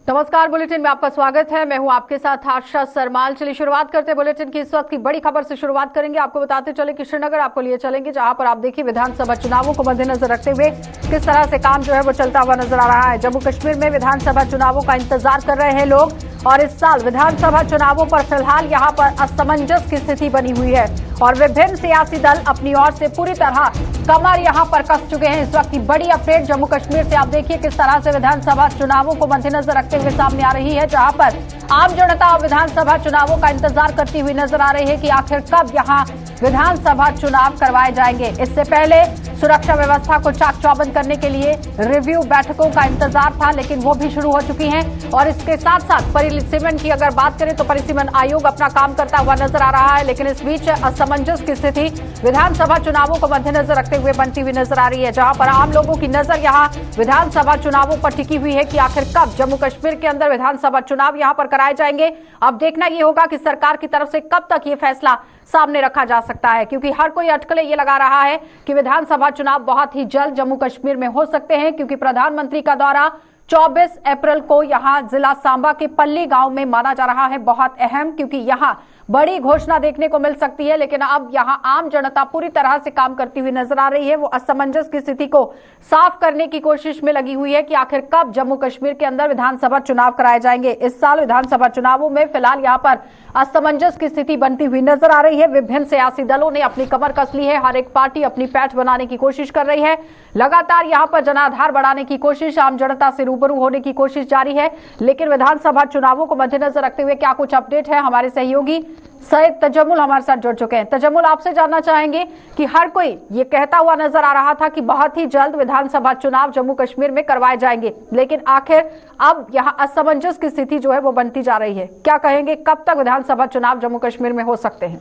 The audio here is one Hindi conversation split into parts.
नमस्कार, बुलेटिन में आपका स्वागत है। मैं हूं आपके साथ आशा सरमाल। चलिए शुरुआत करते हैं बुलेटिन की इस वक्त की बड़ी खबर से शुरुआत करेंगे। आपको बताते चले कि श्रीनगर आपको लिए चलेंगे, जहां पर आप देखिए विधानसभा चुनावों को मद्देनजर रखते हुए किस तरह से काम जो है वो चलता हुआ नजर आ रहा है। जम्मू कश्मीर में विधानसभा चुनावों का इंतजार कर रहे हैं लोग, और इस साल विधानसभा चुनावों पर फिलहाल यहाँ पर असमंजस की स्थिति बनी हुई है और विभिन्न सियासी दल अपनी ओर से पूरी तरह कमर यहां पर कस चुके हैं। इस वक्त की बड़ी अपडेट जम्मू कश्मीर से आप देखिए किस तरह से विधानसभा चुनावों को मद्देनजर रखते हुए सामने आ रही है, जहां पर आम जनता विधानसभा चुनावों का इंतजार करती हुई नजर आ रही है कि आखिर कब यहां विधानसभा चुनाव करवाए जाएंगे। इससे पहले सुरक्षा व्यवस्था को चाक चौबंद करने के लिए रिव्यू बैठकों का इंतजार था, लेकिन वो भी शुरू हो चुकी हैं। और इसके साथ साथ परिसीमन की अगर बात करें तो परिसीमन आयोग अपना काम करता हुआ नजर आ रहा है, लेकिन इस बीच असमंजस की स्थिति विधानसभा चुनावों को मद्देनजर रखते हुए बनती हुई नजर आ रही है, जहां पर आम लोगों की नजर यहां विधानसभा चुनावों पर टिकी हुई है कि आखिर कब जम्मू कश्मीर के अंदर विधानसभा चुनाव यहां पर कराए जाएंगे। अब देखना यह होगा कि सरकार की तरफ से कब तक ये फैसला सामने रखा जा सकता है, क्योंकि हर कोई अटकलें ये लगा रहा है कि विधानसभा चुनाव बहुत ही जल्द जम्मू कश्मीर में हो सकते हैं, क्योंकि प्रधानमंत्री का दौरा 24 अप्रैल को यहां जिला सांबा के पल्ली गांव में माना जा रहा है बहुत अहम, क्योंकि यहां बड़ी घोषणा देखने को मिल सकती है। लेकिन अब यहां आम जनता पूरी तरह से काम करती हुई नजर आ रही है। वो असमंजस की स्थिति को साफ करने की कोशिश में लगी हुई है कि आखिर कब जम्मू कश्मीर के अंदर विधानसभा चुनाव कराए जाएंगे। इस साल विधानसभा चुनावों में फिलहाल यहां पर असमंजस की स्थिति बनती हुई नजर आ रही है। विभिन्न सियासी दलों ने अपनी कमर कस ली है, हर एक पार्टी अपनी पैठ बनाने की कोशिश कर रही है। लगातार यहां पर जनाधार बढ़ाने की कोशिश, आम जनता से रूबरू होने की कोशिश जारी है। लेकिन विधानसभा चुनावों को मद्देनजर रखते हुए क्या कुछ अपडेट है, हमारे सहयोगी सैयद तजम्मुल हमारे साथ जुड़ चुके हैं। तजम्मुल, आपसे जानना चाहेंगे कि हर कोई ये कहता हुआ नजर आ रहा था कि बहुत ही जल्द विधानसभा चुनाव जम्मू कश्मीर में करवाए जाएंगे, लेकिन आखिर अब यहां असमंजस की स्थिति जो है वो बनती जा रही है। क्या कहेंगे, कब तक विधानसभा चुनाव जम्मू कश्मीर में हो सकते हैं?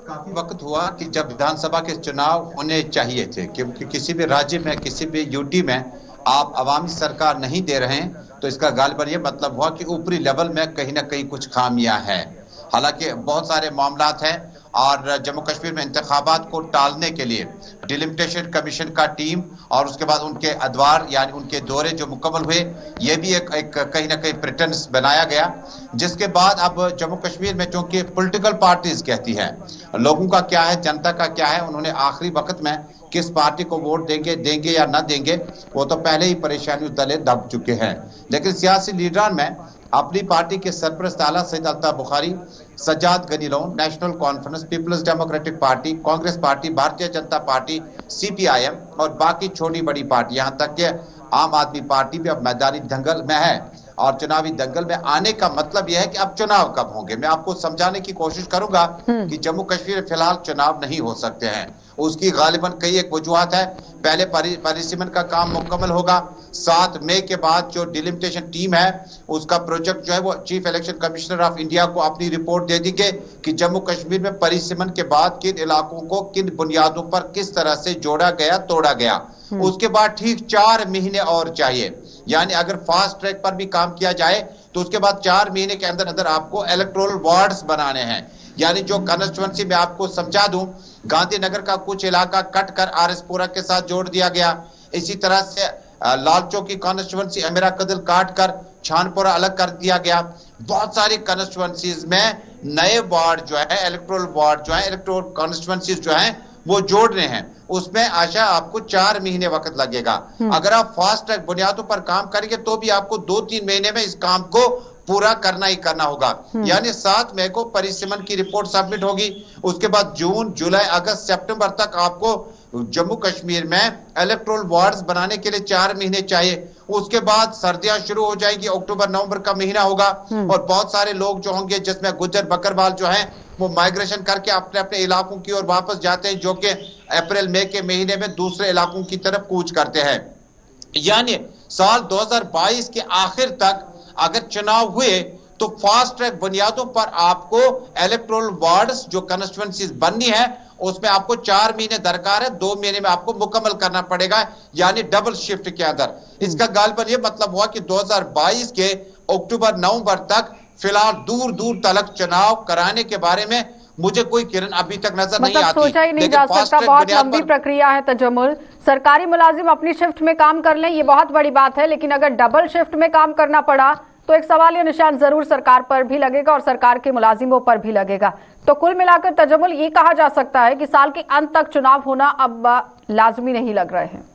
काफी वक्त हुआ कि जब विधानसभा के चुनाव होने चाहिए थे, क्योंकि किसी भी राज्य में, किसी भी यूटी में आप अवामी सरकार नहीं दे रहे हैं, तो इसका गालिबन ये मतलब हुआ कि ऊपरी लेवल में कहीं ना कहीं कुछ खामियां हैं। हालांकि बहुत सारे मामलात हैं, और जम्मू कश्मीर में इंतखाबात को टालने के लिए डिलिमिटेशन कमीशन का टीम और उसके बाद उनके अदवार यानी उनके दौरे जो मुकम्मल हुए, ये भी एक कहीं ना कहीं प्रेटेंस बनाया गया, जिसके बाद अब जम्मू कश्मीर में चूंकि पॉलिटिकल पार्टीज कहती है लोगों का क्या है, जनता का क्या है, उन्होंने आखिरी वक्त में किस पार्टी को वोट देंगे या न देंगे, वो तो पहले ही परेशानी तले दब चुके हैं। लेकिन सियासी लीडरान में अपनी पार्टी के सरपरस्त आला Syed Altaf Bukhari, Sajjad Gani Lone, National Conference, People's Democratic Party, Congress Party, Bharatiya Janata party, CPIM और बाकी छोटी बड़ी पार्टी, यहाँ तक कि आम आदमी पार्टी भी अब मैदानी दंगल में है। और चुनावी दंगल में आने का मतलब यह है कि अब चुनाव कब होंगे। मैं आपको समझाने की कोशिश करूंगा कि जम्मू कश्मीर में फिलहाल चुनाव नहीं हो सकते हैं। उसकी गालिबन कई एक वजूहत है। पहले परिसीमन का काम मुकम्मल होगा, 7 मई के बाद जो डिलिमिटेशन टीम है उसका प्रोजेक्ट जो है वो chief election commissioner of India को अपनी रिपोर्ट दे देंगे कि जम्मू कश्मीर में परिसीमन के बाद किन इलाकों को किन बुनियादों पर किस तरह से जोड़ा गया, तोड़ा गया। उसके बाद ठीक 4 महीने और चाहिए, यानी अगर फास्ट ट्रैक पर भी काम किया जाए तो उसके बाद 4 महीने के अंदर अंदर आपको इलेक्टोरल वार्ड्स बनाने हैं। यानी जो कॉन्स्टिट्यूएंसी में आपको समझा दूं, गांधीनगर का कुछ इलाका कट कर आरएसपुरा के साथ जोड़ दिया गया। इसी तरह से लाल चौकी कॉन्स्टिट्यूएंसी अमीरा कदल काट कर छानपुरा अलग कर दिया गया। बहुत सारी कॉन्स्टिट्यूएंसीज में नए वार्ड जो है, इलेक्टोरल वार्ड जो है, इलेक्टोरल कॉन्स्टिट्यूएंसीज जो है वो जोड़ने हैं। उसमें आशा आपको 4 महीने वक्त लगेगा। अगर आप फास्ट ट्रैक बुनियादों पर काम करेंगे तो भी आपको 2-3 महीने में इस काम को पूरा करना ही करना होगा। यानी 7 मई को परिसीमन की रिपोर्ट सबमिट होगी। उसके बाद जून, जुलाई, अगस्त, सितंबर तक आपको जम्मू कश्मीर में इलेक्टोरल वार्ड्स बनाने के लिए 4 महीने चाहिए। उसके बाद सर्दियां शुरू हो जाएगी, अक्टूबर नवंबर का महीना होगा और बहुत सारे लोग जो होंगे, जिसमें गुज्जर बकरवाल जो हैं वो माइग्रेशन करके अपने अपने इलाकों की ओर वापस जाते हैं, जो कि अप्रैल मई के महीने में दूसरे इलाकों की तरफ कूच करते हैं। यानी साल 2022 के आखिर तक अगर चुनाव हुए तो फास्ट ट्रैक बुनियादों पर आपको इलेक्टोरल वार्ड्स जो कॉन्स्टिट्यूएंसीज बननी है उसमें आपको 4 महीने दरकार है, 2 महीने में आपको मुकम्मल करना पड़ेगा, यानी डबल शिफ्ट के अंदर। इसका गालिबन ये मतलब हुआ कि 2022 के अक्टूबर नवंबर तक फिलहाल दूर दूर तक चुनाव कराने के बारे में मुझे कोई किरण अभी तक नजर नहीं मतलब आती। सोचा ही नहीं लेकिन जा फास्ट सकता, ट्रैक बहुत बुनियाद लंबी पर प्रक्रिया है तजम्मुल। सरकारी मुलाजिम अपनी शिफ्ट में काम कर लें ये बहुत बड़ी बात है, लेकिन अगर डबल शिफ्ट में काम करना पड़ा तो एक सवालिया निशान जरूर सरकार पर भी लगेगा और सरकार के मुलाजिमों पर भी लगेगा। तो कुल मिलाकर तजम्मुल ये कहा जा सकता है कि साल के अंत तक चुनाव होना अब लाजमी नहीं लग रहे हैं।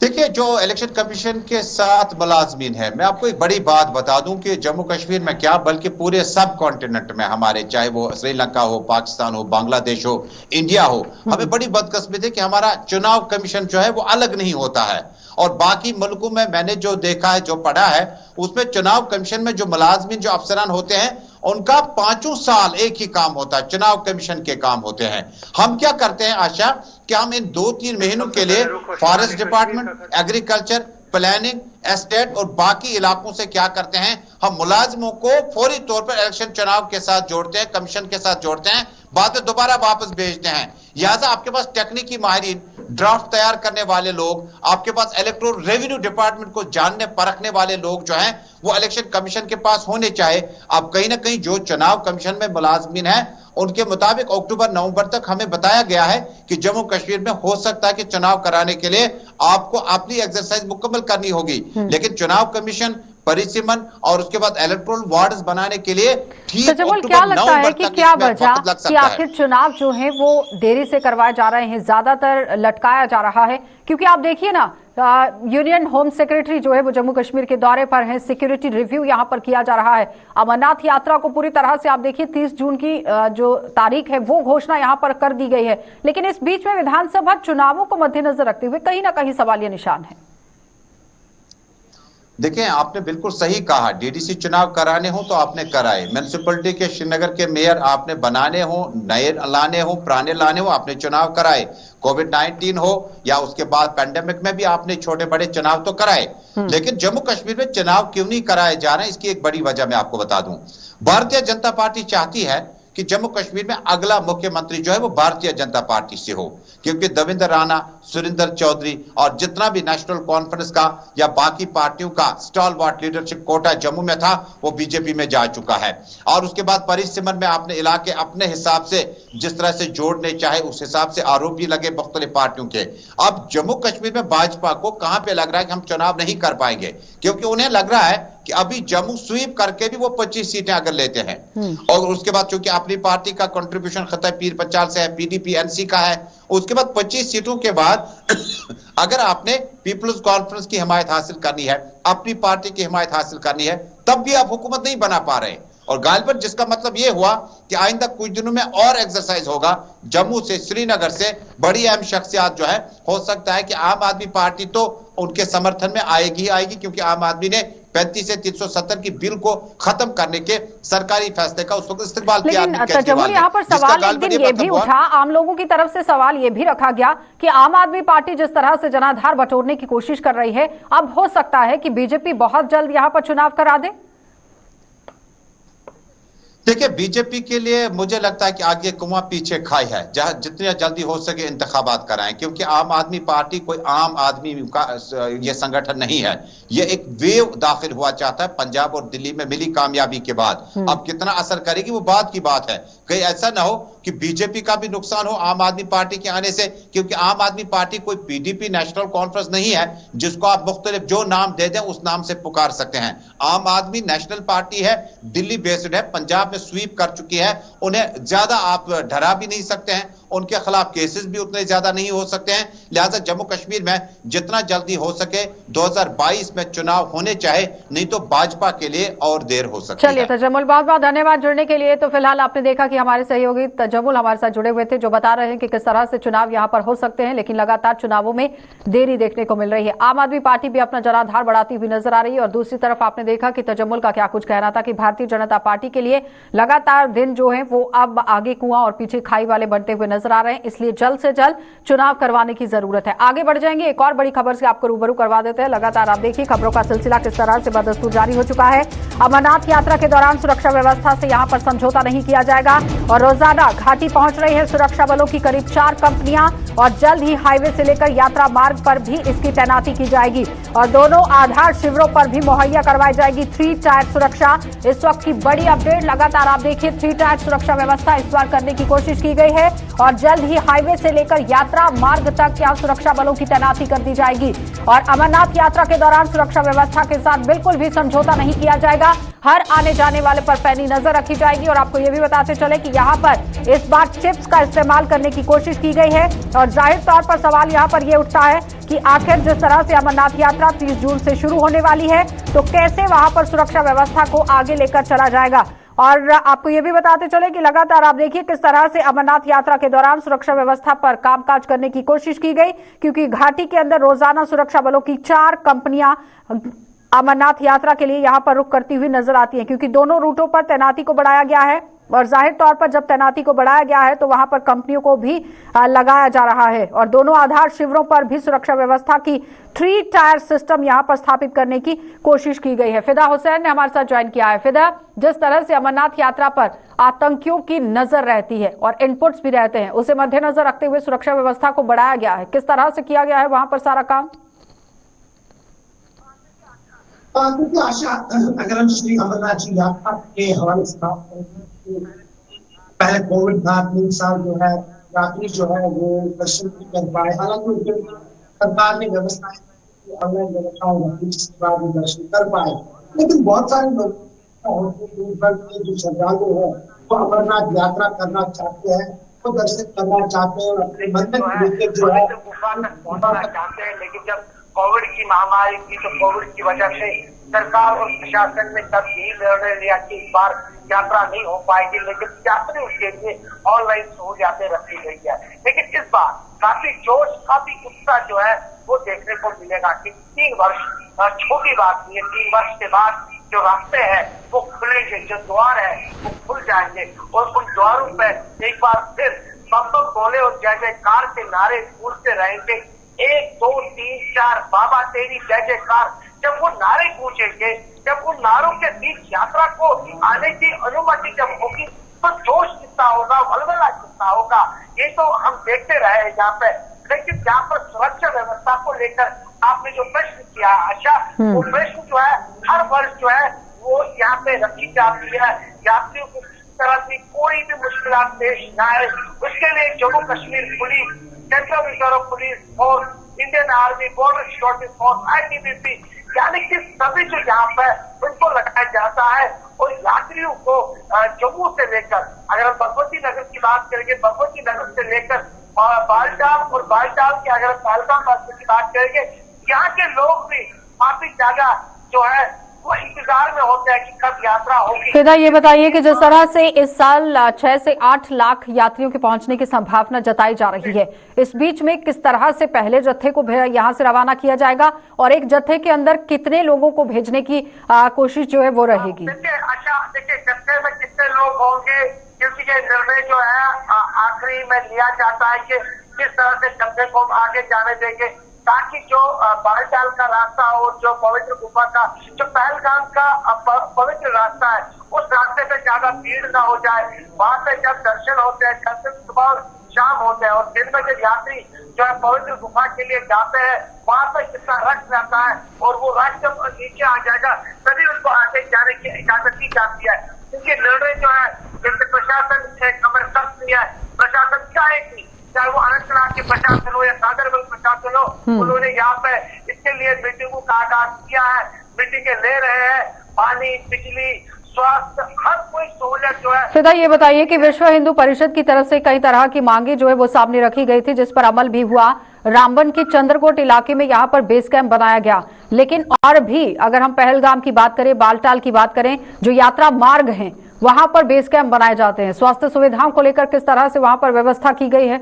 देखिए, जो इलेक्शन कमीशन के साथ मुलाजमीन है, मैं आपको एक बड़ी बात बता दूं कि जम्मू कश्मीर में क्या बल्कि पूरे सब कॉन्टिनेंट में हमारे, चाहे वो श्रीलंका हो, पाकिस्तान हो, बांग्लादेश हो, इंडिया हो, हमें बड़ी बदकिस्मती है कि हमारा चुनाव कमीशन जो है वो अलग नहीं होता है। और बाकी मुल्कों में मैंने जो देखा है, जो पढ़ा है, उसमें चुनाव कमीशन में जो मुलाजमीन, जो अफसरान होते हैं, उनका 5 साल एक ही काम होता है, चुनाव कमीशन के काम होते हैं। हम क्या करते हैं आशा कि हम इन 2-3 महीनों के लिए forest department, agriculture, planning, estate और बाकी इलाकों से क्या करते हैं, हम मुलाजिमों को फौरी तौर पर इलेक्शन चुनाव के साथ जोड़ते हैं, कमीशन के साथ जोड़ते हैं, बाद में दोबारा वापस भेजते हैं। लिहाजा आपके पास टेक्निकी माहिरीन, ड्राफ्ट तैयार करने वाले लोग, आपके पास इलेक्टोरल रेवेन्यू डिपार्टमेंट को जानने परखने वाले लोग जो हैं वो इलेक्शन कमीशन के पास होने चाहिए। अब कहीं ना कहीं जो चुनाव कमीशन में मुलाजमीन है उनके मुताबिक अक्टूबर-नवंबर तक हमें बताया गया है कि जम्मू कश्मीर में हो सकता है कि चुनाव कराने के लिए आपको अपनी एक्सरसाइज मुकम्मल करनी होगी, लेकिन चुनाव कमीशन, परिसीमन और उसके बाद इलेक्टोरल वार्ड्स बनाने के लिए ठीक तजम्मुल क्या लगता है कि क्या वजह कि आखिर चुनाव जो है वो देरी से करवाए जा रहे हैं, ज्यादातर लटकाया जा रहा है? क्योंकि आप देखिए ना, यूनियन होम सेक्रेटरी जो है वो जम्मू कश्मीर के दौरे पर हैं, सिक्योरिटी रिव्यू यहां पर किया जा रहा है। अमरनाथ यात्रा को पूरी तरह से आप देखिए 30 जून की जो तारीख है वो घोषणा यहां पर कर दी गई है, लेकिन इस बीच में विधानसभा चुनावों को मद्देनजर रखते हुए कहीं ना कहीं सवालिया निशान है। देखिए, आपने बिल्कुल सही कहा, डीडीसी चुनाव कराने हो तो आपने कराए, म्युनिसिपैलिटी के श्रीनगर के मेयर आपने बनाने हो, नए लाने हो, पुराने लाने हो, आपने चुनाव कराए। कोविड-19 हो या उसके बाद पैंडेमिक में भी आपने छोटे बड़े चुनाव तो कराए, लेकिन जम्मू कश्मीर में चुनाव क्यों नहीं कराए जा रहे हैं, इसकी एक बड़ी वजह मैं आपको बता दूं। भारतीय जनता पार्टी चाहती है कि जम्मू कश्मीर में अगला मुख्यमंत्री जो है वो भारतीय जनता पार्टी से हो, क्योंकि देवेंद्र राणा, सुरेंद्र चौधरी और जितना भी नेशनल कॉन्फ्रेंस का या बाकी पार्टियों का स्टॉलवर्ट लीडरशिप कोटा जम्मू में था वो बीजेपी में जा चुका है। और उसके बाद परिसीमन में आपने इलाके अपने हिसाब से जिस तरह से जोड़ने चाहे उस हिसाब से आरोप भी लगे मुख्तलिफ पार्टियों के। अब जम्मू कश्मीर में भाजपा को कहां पे लग रहा है कि हम चुनाव नहीं कर पाएंगे, क्योंकि उन्हें लग रहा है कि अभी जम्मू स्वीप करके भी वो 25 सीटें अगर लेते हैं और उसके बाद चूंकि अपनी पार्टी का कंट्रीब्यूशन खत्ता पीर पंचाल से है, पीडीपी एनसी का है, उसके बाद 25 सीटों के बाद अगर आपने पीपल्स कॉन्फ्रेंस की हिमायत हासिल करनी है, अपनी पार्टी की हिमायत हासिल करनी है, तब भी आप हुकूमत नहीं बना पा रहे। और गालिबन जिसका मतलब यह हुआ कि आइंदा कुछ दिनों में और एक्सरसाइज होगा जम्मू से, श्रीनगर से बड़ी अहम शख्सियत जो है, हो सकता है कि आम आदमी पार्टी तो उनके समर्थन में आएगी आएगी, क्योंकि आम आदमी ने 35 से 370 की बिल को खत्म करने के सरकारी फैसले का उस वक्त इस्तेमाल किया। लेकिन तजम्मुल यहाँ पर सवाल एक दिन ये भी उठा, आम लोगों की तरफ से सवाल ये भी रखा गया कि आम आदमी पार्टी जिस तरह से जनाधार बटोरने की कोशिश कर रही है, अब हो सकता है कि बीजेपी बहुत जल्द यहाँ पर चुनाव करा दे। देखिए, बीजेपी के लिए मुझे लगता है कि आगे कुआं पीछे खाई है, जहां जितनी जल्दी हो सके इंतखाबात कराएं, क्योंकि आम आदमी पार्टी कोई आम आदमी का ये संगठन नहीं है, ये एक वेव दाखिल हुआ चाहता है पंजाब और दिल्ली में मिली कामयाबी के बाद। अब कितना असर करेगी वो बात की बात है, कहीं ऐसा ना हो कि बीजेपी का भी नुकसान हो आम आदमी पार्टी के आने से, क्योंकि आम आदमी पार्टी कोई पीडीपी नेशनल कॉन्फ्रेंस नहीं है जिसको आप मुख्तलिफ जो नाम दे दें उस नाम से पुकार सकते हैं। आम आदमी नेशनल पार्टी है, दिल्ली बेस्ड है, पंजाब में स्वीप कर चुकी है, उन्हें ज्यादा आप डरा भी नहीं सकते हैं, उनके खिलाफ केसेस भी उतने ज्यादा नहीं हो सकते हैं। लिहाजा जम्मू कश्मीर में जितना जल्दी हो सके 2022 में चुनाव होने चाहे, नहीं तो भाजपा के लिए और देर हो सकती है। चलिए तजम्मुल, बहुत बहुत धन्यवाद जुड़ने के लिए। तो फिलहाल आपने देखा कि हमारे सहयोगी तजम्मुल हमारे साथ जुड़े हुए थे, जो बता रहे हैं कि किस तरह से चुनाव यहाँ पर हो सकते हैं, लेकिन लगातार चुनावों में देरी देखने को मिल रही है। आम आदमी पार्टी भी अपना जनाधार बढ़ाती हुई नजर आ रही है और दूसरी तरफ आपने देखा कि तजम्मुल का क्या कुछ कहना था कि भारतीय जनता पार्टी के लिए लगातार दिन जो है वो अब आगे कुआं और पीछे खाई वाले बनते हुए नजर नजर आ रहे हैं, इसलिए जल्द से जल्द चुनाव करवाने की जरूरत है। आगे बढ़ जाएंगे, एक और बड़ी खबर से आपको रूबरू करवा देते हैं। लगातार आप देखिए खबरों का सिलसिला किस तरह से बदस्तूर जारी हो चुका है। अमरनाथ यात्रा के दौरान सुरक्षा व्यवस्था से यहां पर समझौता नहीं किया जाएगा और रोजाना घाटी पहुंच रही है सुरक्षा बलों की करीब 4 कंपनियां और जल्द ही हाईवे से लेकर यात्रा मार्ग पर भी इसकी तैनाती की जाएगी और दोनों आधार शिविरों पर भी मुहैया करवाई जाएगी 3 टायर सुरक्षा। इस वक्त की बड़ी अपडेट, लगातार आप देखिए 3 टायर सुरक्षा व्यवस्था इस बार करने की कोशिश की गई है और जल्द ही हाईवे से लेकर यात्रा मार्ग तक यहां सुरक्षा बलों की तैनाती कर दी जाएगी और अमरनाथ यात्रा के दौरान सुरक्षा व्यवस्था के साथ बिल्कुल भी समझौता नहीं किया जाएगा। हर आने जाने वाले पर पैनी नजर रखी जाएगी और आपको यह भी बताते चले कि यहां पर इस बार चिप्स का इस्तेमाल करने की कोशिश की गई है और जाहिर तौर पर सवाल यहां पर यह उठता है कि आखिर जिस तरह से अमरनाथ यात्रा 30 जून से शुरू होने वाली है तो कैसे वहां पर सुरक्षा व्यवस्था को आगे लेकर चला जाएगा। और आपको यह भी बताते चले कि लगातार आप देखिए किस तरह से अमरनाथ यात्रा के दौरान सुरक्षा व्यवस्था पर कामकाज करने की कोशिश की गई, क्योंकि घाटी के अंदर रोजाना सुरक्षा बलों की 4 कंपनियां अमरनाथ यात्रा के लिए यहां पर रुक करती हुई नजर आती हैं, क्योंकि दोनों रूटों पर तैनाती को बढ़ाया गया है और जाहिर तौर पर जब तैनाती को बढ़ाया गया है तो वहां पर कंपनियों को भी लगाया जा रहा है और दोनों आधार शिविरों पर भी सुरक्षा व्यवस्था की 3 टायर सिस्टम यहां पर स्थापित करने की कोशिश की गई है। फिदा हुसैन ने हमारे साथ ज्वाइन किया है। फिदा, जिस तरह से अमरनाथ यात्रा पर आतंकियों की नजर रहती है और इनपुट्स भी रहते हैं, उसे मद्देनजर रखते हुए सुरक्षा व्यवस्था को बढ़ाया गया है, किस तरह से किया गया है वहां पर सारा काम? देखिए आशा, अगर हम श्री अमरनाथ जी यात्रा के हवाले से बात करें, पहले कोविड था, 3 साल जो है यात्री जो है वो दर्शन नहीं कर पाए। हालांकि सरकार ने व्यवस्थाएं ऑनलाइन व्यवस्थाओं में दर्शन कर पाए, लेकिन बहुत सारे लोग जो श्रद्धालु है वो अमरनाथ यात्रा करना चाहते हैं, वो दर्शन करना चाहते हैं और अपने मंदिर लेकर जो है पहुंचना चाहते हैं। लेकिन जब कोविड की महामारी थी तो कोविड की वजह से सरकार और प्रशासन ने तब यही निर्णय लिया कि इस बार यात्रा नहीं हो पाएगी, लेकिन यात्रियों के लिए ऑनलाइन सहूलियातें रखी गई है। लेकिन इस बार काफी जोश, काफी उत्साह जो है वो देखने को मिलेगा कि 3 वर्ष छोटी बात नहीं है, 3 वर्ष के बाद जो रास्ते हैं वो खुलेंगे, जो द्वार है वो खुल जाएंगे और उन द्वारों पर एक बार फिर बम गोले और जय जयकार के नारे गूंजते रहेंगे। 1 2 3 4 बाबा तेरी जय जयकार, जब वो नारे गूंजेंगे, जब उन नारों के बीच यात्रा को आने की अनुमति जब होगी तो जोश कितना होगा, वलवला कितना होगा, ये तो हम देखते रहे यहाँ पे। लेकिन यहाँ पर सुरक्षा व्यवस्था को लेकर आपने जो प्रश्न किया आशा, वो प्रश्न जो है हर वर्ष जो है वो यहाँ पे रखी जाती है। यात्रियों को किसी तरह की कोई भी मुश्किल पेश न आए, उसके लिए Jammu Kashmir police, central reserve police और Indian army, border security force, ITBP, यानी कि सभी जो यहाँ पे उनको लगाया जाता है और यात्रियों को जम्मू से लेकर, अगर हम भगवती नगर की बात करेंगे, भगवती नगर से लेकर बालटाल और बालटाल के अगर पहलगाम रास्ते की बात करेंगे, यहाँ के लोग भी काफी ज्यादा जो है वो इंतजार में होते हैं कि कब यात्रा होगी। फिदा, ये बताइए कि जिस तरह से इस साल 6 से 8 लाख यात्रियों के पहुंचने की संभावना जताई जा रही है, इस बीच में किस तरह से पहले जत्थे को यहाँ से रवाना किया जाएगा और एक जत्थे के अंदर कितने लोगों को भेजने की कोशिश जो है वो रहेगी? देखिए जत्थे में कितने लोग होंगे, क्योंकि ये निर्णय जो है आखिरी में लिया जाता है कि किस तरह से जत्थे को आगे जाने देंगे, ताकि जो बालटाल का रास्ता और जो पवित्र गुफा का, जो पहलगाम का पवित्र रास्ता है, उस रास्ते पे ज्यादा भीड़ ना हो जाए। वहां पे जब दर्शन होते हैं, दर्शन सुबह और शाम होते हैं और दिन में जब यात्री जो है पवित्र गुफा के लिए जाते हैं, वहां पे कितना रश रहता है और वो रश जब नीचे आ जाएगा तभी उनको आगे जाने की इजाजत दी जाती है। क्योंकि निर्णय जो है जैसे प्रशासन से हमें सख्त लिया है, प्रशासन चाहेगी, चाहे वो अनंतनाग के प्रशासन हो या गांधरबल प्रशासन हो, उन्होंने यहाँ पे इसके लिए मीटिंगों का आगाज किया है, मीटिंगें ले रहे हैं। पानी, बिजली, स्वास्थ्य, हर कोई सहूलियत जो है। फिदा, ये बताइए कि विश्व हिंदू परिषद की तरफ से कई तरह की मांगे जो है वो सामने रखी गई थी, जिस पर अमल भी हुआ। रामबन के चंद्रकोट इलाके में यहाँ पर बेस कैंप बनाया गया, लेकिन और भी अगर हम पहलगाम की बात करें, बालटाल की बात करें, जो यात्रा मार्ग हैं वहां पर बेस कैंप बनाए जाते हैं। स्वास्थ्य सुविधाओं को लेकर किस तरह से वहां पर व्यवस्था की गई है?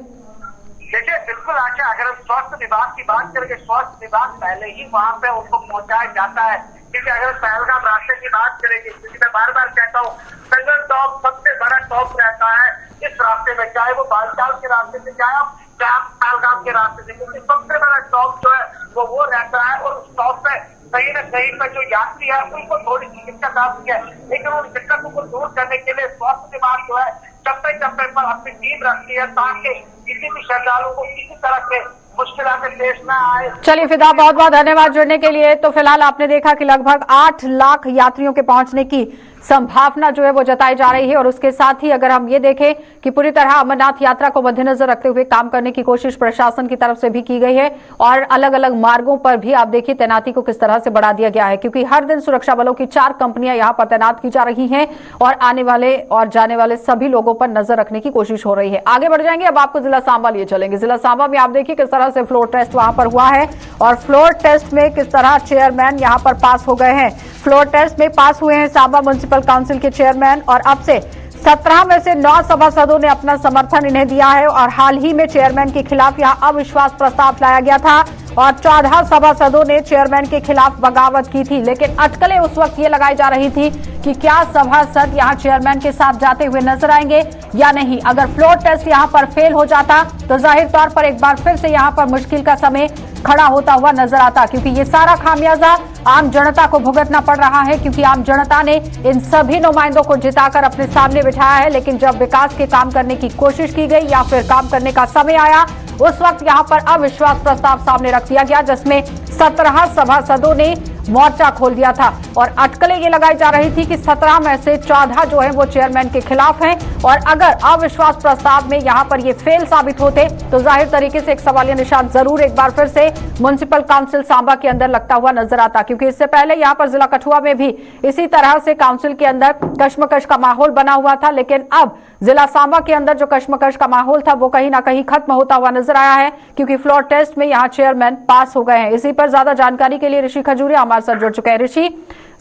देखिए बिल्कुल आशा, अगर हम स्वास्थ्य विभाग की बात करेंगे, स्वास्थ्य विभाग पहले ही वहां पे उनको पहुंचाया जाता है। क्योंकि अगर पहलगाम रास्ते की बात करेंगे, क्योंकि मैं बार बार कहता हूँ संगम टॉप सबसे बड़ा टॉप रहता है, इस रास्ते रास्ते में, चाहे वो बालताल के रास्ते से जाए चाहे आप तालगाम के रास्ते से, क्योंकि सबसे बड़ा स्टॉप जो है वो रहता है। और उस स्टॉप पे कहीं न कहीं पे जो यात्री है उनको थोड़ी सी दिक्कत आती है, लेकिन उन दिक्कतों को दूर करने के लिए स्वास्थ्य विभाग जो है चप्पे चप्पे पर अपनी टीम रखती है, ताकि किसी भी श्रद्धालु को किसी तरह के मुश्किलातें पेश न आए। चलिए फिदा, बहुत बहुत धन्यवाद जुड़ने के लिए। तो फिलहाल आपने देखा कि लगभग 8 लाख यात्रियों के पहुंचने की संभावना जो है वो जताई जा रही है, और उसके साथ ही अगर हम ये देखें कि पूरी तरह अमरनाथ यात्रा को मद्देनजर रखते हुए काम करने की कोशिश प्रशासन की तरफ से भी की गई है, और अलग अलग मार्गों पर भी आप देखिए तैनाती को किस तरह से बढ़ा दिया गया है, क्योंकि हर दिन सुरक्षा बलों की 4 कंपनियां यहां पर तैनात की जा रही हैं और आने वाले और जाने वाले सभी लोगों पर नजर रखने की कोशिश हो रही है। आगे बढ़ जाएंगे, अब आपको जिला सांबा लिए चलेंगे। जिला सांबा में आप देखिए किस तरह से फ्लोर टेस्ट वहां पर हुआ है, और फ्लोर टेस्ट में किस तरह चेयरमैन यहां पर पास हो गए हैं। फ्लोर टेस्ट में पास हुए हैं सांबा म्युनिसिपल काउंसिल के चेयरमैन, और अब से 17 में से 9 सभासदों ने अपना समर्थन इन्हें दिया है। और हाल ही में चेयरमैन के खिलाफ यहां अविश्वास प्रस्ताव लाया गया था और 14 सभासदों ने चेयरमैन के खिलाफ बगावत की थी, लेकिन अटकलें उस वक्त ये लगाई जा रही थी कि क्या सभासद यहां चेयरमैन के साथ जाते हुए नजर आएंगे या नहीं। अगर फ्लोर टेस्ट यहां पर फेल हो जाता तो जाहिर तौर पर एक बार फिर से यहां पर मुश्किल का समय खड़ा होता हुआ नजर आता, क्योंकि ये सारा खामियाजा आम जनता को भुगतना पड़ रहा है, क्योंकि आम जनता ने इन सभी नुमाइंदों को जिताकर अपने सामने बिठाया है। लेकिन जब विकास के काम करने की कोशिश की गई या फिर काम करने का समय आया, उस वक्त यहां पर अविश्वास प्रस्ताव सामने रख दिया गया, जिसमें 17 सभासदों ने मोर्चा खोल दिया था। और अटकलें ये लगाई जा रही थी कि 17 में से 14 जो है वो चेयरमैन के खिलाफ हैं, और अगर अविश्वास प्रस्ताव में यहां पर ये फेल साबित होते तो जाहिर तरीके से एक सवालिया निशान जरूर एक बार फिर से म्युनिसिपल काउंसिल सांबा के अंदर लगता हुआ नजर आता, क्योंकि इससे पहले यहां पर जिला कठुआ में भी इसी तरह से काउंसिल के अंदर कश्मकश का माहौल बना हुआ था। लेकिन अब जिला सांबा के अंदर जो कश्मकश का माहौल था वो कहीं ना कहीं खत्म होता हुआ नजर आया है, क्योंकि फ्लोर टेस्ट में यहां चेयरमैन पास हो गए हैं। इसी पर ज्यादा जानकारी के लिए ऋषि खजूरिया हमारे साथ जुड़ चुके हैं। ऋषि,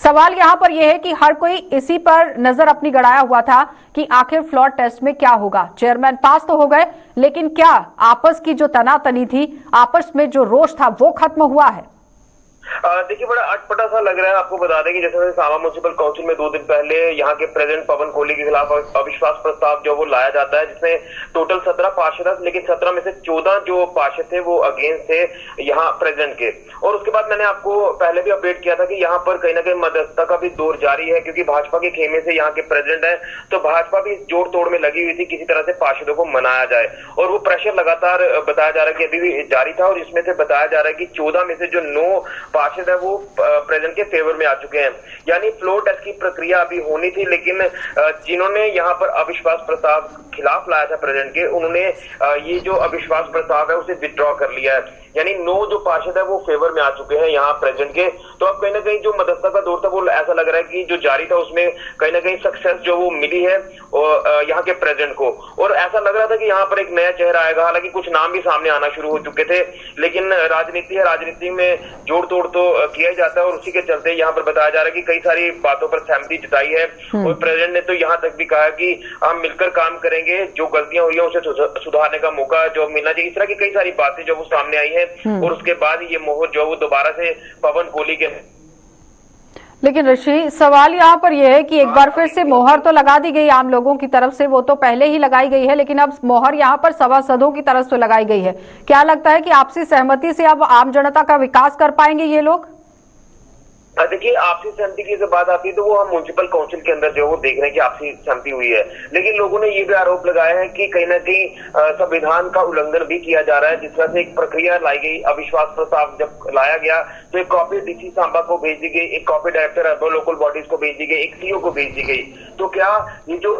सवाल यहां पर यह है कि हर कोई इसी पर नजर अपनी गड़ाया हुआ था कि आखिर फ्लोर टेस्ट में क्या होगा। चेयरमैन पास तो हो गए, लेकिन क्या आपस की जो तनातनी थी, आपस में जो रोष था वो खत्म हुआ है? देखिए, बड़ा अटपटा सा लग रहा है। आपको बता दें कि जैसे सांबा म्युनिसिपल काउंसिल में 2 दिन पहले यहाँ के प्रेसिडेंट पवन कोहली के खिलाफ अविश्वास प्रस्ताव जो वो लाया जाता है, जिसमें टोटल 17 पार्षद, लेकिन 17 में से 14 जो पार्षद थे वो अगेंस्ट थे यहाँ प्रेसिडेंट के। और उसके बाद मैंने आपको पहले भी अपडेट किया था कि यहाँ पर कहीं ना कहीं मध्यस्थता का भी दौर जारी है, क्योंकि भाजपा के खेमे से यहाँ के प्रेसिडेंट है, तो भाजपा भी जोड़ तोड़ में लगी हुई थी किसी तरह से पार्षदों को मनाया जाए। और वो प्रेशर लगातार बताया जा रहा है कि अभी भी जारी था, और इसमें से बताया जा रहा है कि 14 में से जो 9 पार्षद है वो प्रेसिडेंट के फेवर में आ चुके हैं। यानी फ्लोर टेस्ट की प्रक्रिया अभी होनी थी, लेकिन जिन्होंने यहाँ पर अविश्वास प्रस्ताव खिलाफ लाया था प्रेसिडेंट के, उन्होंने ये जो अविश्वास प्रस्ताव है उसे विथड्रॉ कर लिया है। यानी 9 जो पार्षद है वो फेवर में आ चुके हैं यहाँ प्रेसिडेंट के। तो अब कहीं ना कहीं जो मध्यस्थता का दौर था वो ऐसा लग रहा है कि जो जारी था उसमें कहीं ना कहीं सक्सेस जो वो मिली है यहाँ के प्रेसिडेंट को। और ऐसा लग रहा था कि यहाँ पर एक नया चेहरा आएगा, हालांकि कुछ नाम भी सामने आना शुरू हो चुके थे, लेकिन राजनीति है, राजनीति में जोड़ तोड़ तो किया जाता है, और उसी के चलते यहाँ पर बताया जा रहा है कि कई सारी बातों पर सहमति जताई है। और प्रेसिडेंट ने तो यहाँ तक भी कहा कि हम मिलकर काम करेंगे, जो गलतियां हुई है उसे सुधारने का मौका जो मिलना चाहिए। इस तरह की कई सारी बातें जो वो सामने आई है, और उसके बाद ये मोहर जो वो दोबारा से पवन कोहली के। लेकिन ऋषि, सवाल यहाँ पर यह है कि एक बार फिर से मोहर तो लगा दी गई आम लोगों की तरफ से, वो तो पहले ही लगाई गई है, लेकिन अब मोहर यहाँ पर सभासदों की तरफ से लगाई गई है। क्या लगता है कि आपसी सहमति से अब आम जनता का विकास कर पाएंगे ये लोग? देखिए, आपसी सहमति की जब बात आती है तो वो हम म्युनिसिपल काउंसिल के अंदर जो वो देख रहे हैं कि आपसी सहमति हुई है, लेकिन लोगों ने ये भी आरोप लगाया है कि कहीं ना कहीं संविधान का उल्लंघन भी किया जा रहा है। जिस तरह से एक प्रक्रिया लाई गई, अविश्वास प्रस्ताव जब लाया गया तो एक कॉपी डीसी सांबा को भेज दी गई, एक copy director urban local bodies को भेज दी गई, एक सीओ को भेज दी गई। तो क्या ये जो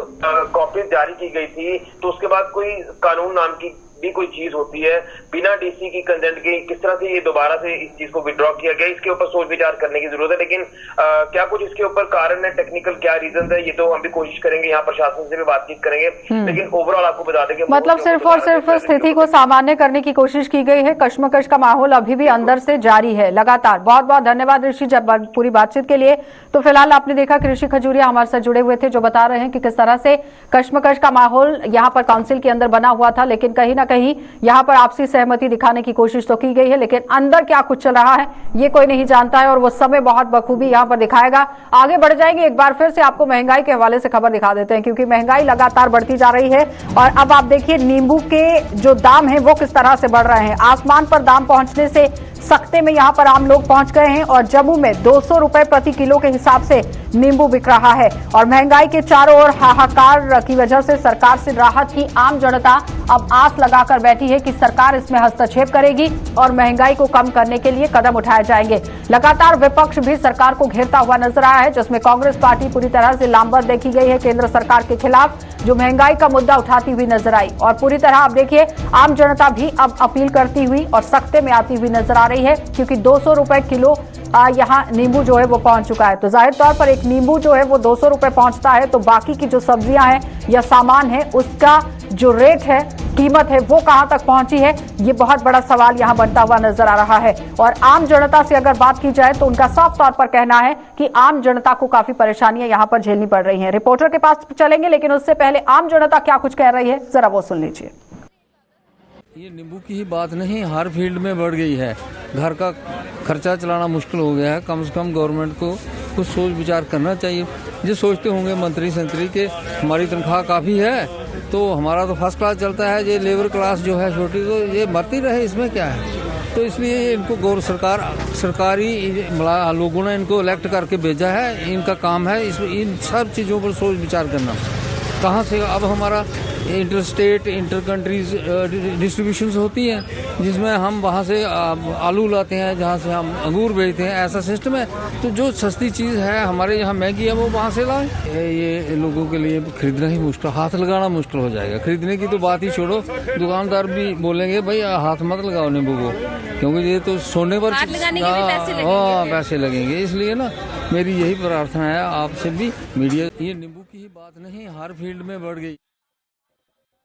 कॉपी जारी की गई थी तो उसके बाद कोई कानून नाम की भी कोई चीज होती है, बिना डीसी की कंसेंट के किस तरह से ये दोबारा से इस चीज को विड्रॉ किया गया, इसके ऊपर सोच विचार करने की जरूरत है। लेकिन क्या कुछ इसके ऊपर कारण है, टेक्निकल क्या रीजन है, ये तो हम भी कोशिश करेंगे, यहाँ प्रशासन से भी बातचीत करेंगे। लेकिन ओवरऑल आपको बता दें कि मतलब सिर्फ और सिर्फ स्थिति को सामान्य करने की कोशिश की गई है। कश्मकश का माहौल अभी भी अंदर से जारी है लगातार। बहुत बहुत धन्यवाद ऋषि जब पूरी बातचीत के लिए। तो फिलहाल आपने देखा कि ऋषि खजूरिया हमारे साथ जुड़े हुए थे, जो बता रहे हैं कि किस तरह से कश्मकश का माहौल यहाँ पर काउंसिल के अंदर बना हुआ था, लेकिन कहीं ना कहीं यहाँ पर आपसी सहमति दिखाने की कोशिश तो की गई है, लेकिन अंदर क्या कुछ चल रहा है ये कोई नहीं जानता है और वो समय बहुत बखूबी यहाँ पर दिखाएगा। आगे बढ़ जाएंगे, एक बार फिर से आपको महंगाई के हवाले से खबर दिखा देते हैं, क्योंकि महंगाई लगातार बढ़ती जा रही है। और अब आप देखिए नींबू के जो दाम हैं वो किस तरह से बढ़ रहे हैं। आसमान पर दाम पहुंचने से सख्ते में यहाँ पर आम लोग पहुंच गए हैं और जम्मू में 200 रुपए प्रति किलो के हिसाब से नींबू बिक रहा है। और महंगाई के चारों ओर हाहाकार की वजह से सरकार से राहत की आम जनता अब आस लगाकर बैठी है कि सरकार इसमें हस्तक्षेप करेगी और महंगाई को कम करने के लिए कदम उठाए जाएंगे। लगातार विपक्ष भी सरकार को घेरता हुआ नजर आया है, जिसमें कांग्रेस पार्टी पूरी तरह से लामबंद देखी गई है केंद्र सरकार के खिलाफ, जो महंगाई का मुद्दा उठाती हुई नजर आई। और पूरी तरह आप देखिए आम जनता भी अब अपील करती हुई और सख्ते में आती हुई नजर आ रही है, क्योंकि 200 रुपए किलो यहाँ नींबू जो है वो पहुंच चुका है। तो जाहिर तौर पर एक नींबू जो है वो 200 रुपए पहुंचता है तो बाकी की जो सब्जियां हैं या सामान है उसका जो रेट है, कीमत है, वो कहां तक पहुंची है, ये बहुत बड़ा सवाल यहां बनता हुआ नजर आ रहा है। और आम जनता से अगर बात की जाए तो उनका साफ तौर पर कहना है कि आम जनता को काफी परेशानियां यहां पर झेलनी पड़ रही हैं। रिपोर्टर के पास चलेंगे, लेकिन उससे पहले आम जनता क्या कुछ कह रही है जरा वो सुन लीजिए। ये नींबू की ही बात नहीं, हर फील्ड में बढ़ गई है। घर का खर्चा चलाना मुश्किल हो गया है। कम से कम गवर्नमेंट को कुछ सोच विचार करना चाहिए। ये सोचते होंगे मंत्री संतरी के हमारी तनख्वाह काफ़ी है तो हमारा तो फर्स्ट क्लास चलता है, ये लेबर क्लास जो है छोटी तो ये मरती रहे, इसमें क्या है। तो इसलिए इनको सरकारी लोगों ने इनको इलेक्ट करके भेजा है, इनका काम है इन सब चीज़ों पर सोच विचार करना। कहाँ से अब हमारा inter state inter countries distributions होती हैं जिसमें हम वहाँ से आलू लाते हैं, जहाँ से हम अंगूर बेचते हैं, ऐसा सिस्टम है। तो जो सस्ती चीज़ है हमारे यहाँ महंगी है वो वहाँ से लाएं। ये लोगों के लिए खरीदना ही मुश्किल, हाथ लगाना मुश्किल हो जाएगा। खरीदने की तो बात ही छोड़ो, दुकानदार भी बोलेंगे भाई हाथ मत लगाओ नींबू को, क्योंकि ये तो सोने पर पैसे लगेंगे। इसलिए ना मेरी यही प्रार्थना है आपसे भी मीडिया, ये नींबू की ही बात नहीं, हर फील्ड में बढ़ गई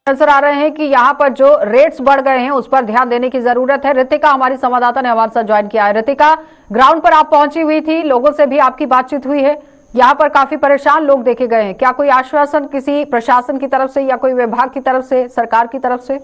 नजर आ रहे हैं कि यहाँ पर जो रेट्स बढ़ गए हैं उस पर ध्यान देने की जरूरत है। रितिका हमारी संवाददाता ने हमारे साथ ज्वाइन किया है। रितिका, ग्राउंड पर आप पहुंची हुई थी, लोगों से भी आपकी बातचीत हुई है, यहाँ पर काफी परेशान लोग देखे गए हैं, क्या कोई आश्वासन किसी प्रशासन की तरफ से या कोई विभाग की तरफ से, सरकार की तरफ से?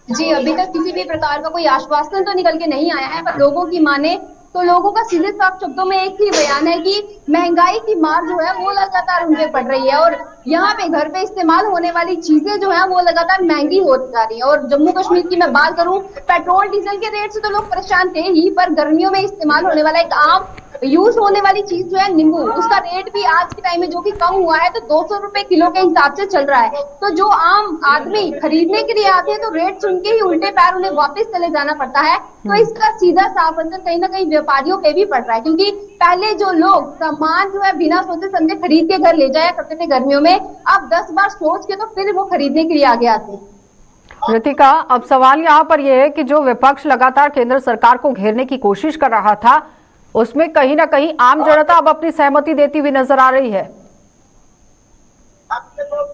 जी, अभी तक किसी भी प्रकार का कोई आश्वासन तो निकल के नहीं आया है, पर लोगों की माने तो लोगों का सीधे साफ शब्दों में एक ही बयान है कि महंगाई की मार जो है वो लगातार उन पे पड़ रही है और यहाँ पे घर पे इस्तेमाल होने वाली चीजें जो है वो लगातार महंगी होती जा रही है। और जम्मू कश्मीर की मैं बात करूं, पेट्रोल डीजल के रेट से तो लोग परेशान थे ही, पर गर्मियों में इस्तेमाल होने वाला एक आम यूज होने वाली चीज जो है नींबू, उसका रेट भी आज के टाइम में जो कि कम हुआ है तो 200 रुपए किलो के हिसाब से चल रहा है। तो जो आम आदमी खरीदने के लिए आते हैं तो रेट सुन के ही उल्टे पैर उन्हें वापस चले जाना पड़ता है। तो इसका सीधा साफ असर कहीं ना कहीं व्यापारियों पे भी पड़ रहा है, क्योंकि पहले जो लोग सामान जो है बिना सोचे समझे खरीद के घर ले जाया करते थे गर्मियों में, अब 10 बार सोच के तो फिर वो खरीदने के लिए आगे आते हैं। रितिका, अब सवाल यहाँ पर यह है कि जो विपक्ष लगातार केंद्र सरकार को घेरने की कोशिश कर रहा था उसमें कहीं ना कहीं आम जनता अब अपनी सहमति देती हुई नजर आ रही है।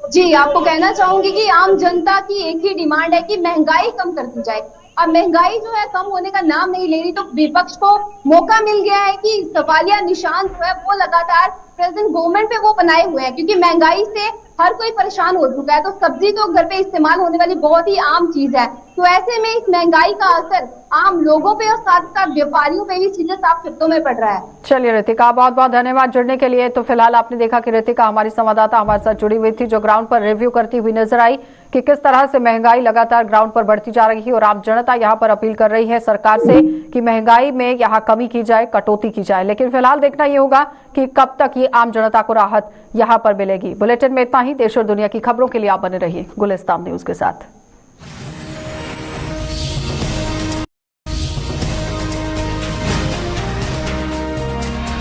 जी, आपको कहना चाहूंगी कि आम जनता की एक ही डिमांड है कि महंगाई कम कर दी जाए। अब महंगाई जो है कम होने का नाम नहीं ले रही, तो विपक्ष को मौका मिल गया है कि सवालिया निशान जो है वो लगातार प्रेजेंट गवर्नमेंट पे वो बनाए हुए हैं, क्योंकि महंगाई से हर कोई परेशान हो चुका है। तो सब्जी तो घर पे इस्तेमाल होने वाली बहुत ही आम चीज है, तो ऐसे में इस महंगाई का असर आम लोगों पे और साथ साथ व्यापारियों पे भी सीधे साफ शब्दों में पड़ रहा है। चलिए रितिका, बहुत बहुत धन्यवाद जुड़ने के लिए। तो फिलहाल आपने देखा कि रितिका हमारी संवाददाता हमारे साथ जुड़ी हुई थी, जो ग्राउंड पर रिव्यू करती हुई नजर आई कि किस तरह से महंगाई लगातार ग्राउंड पर बढ़ती जा रही है और आम जनता यहाँ पर अपील कर रही है सरकार से कि महंगाई में यहाँ कमी की जाए, कटौती की जाए। लेकिन फिलहाल देखना ये होगा कि कब तक ये आम जनता को राहत यहाँ पर मिलेगी। बुलेटिन में इतना ही। देश और दुनिया की खबरों के लिए आप बने रहिए गुलिस्तान न्यूज के साथ।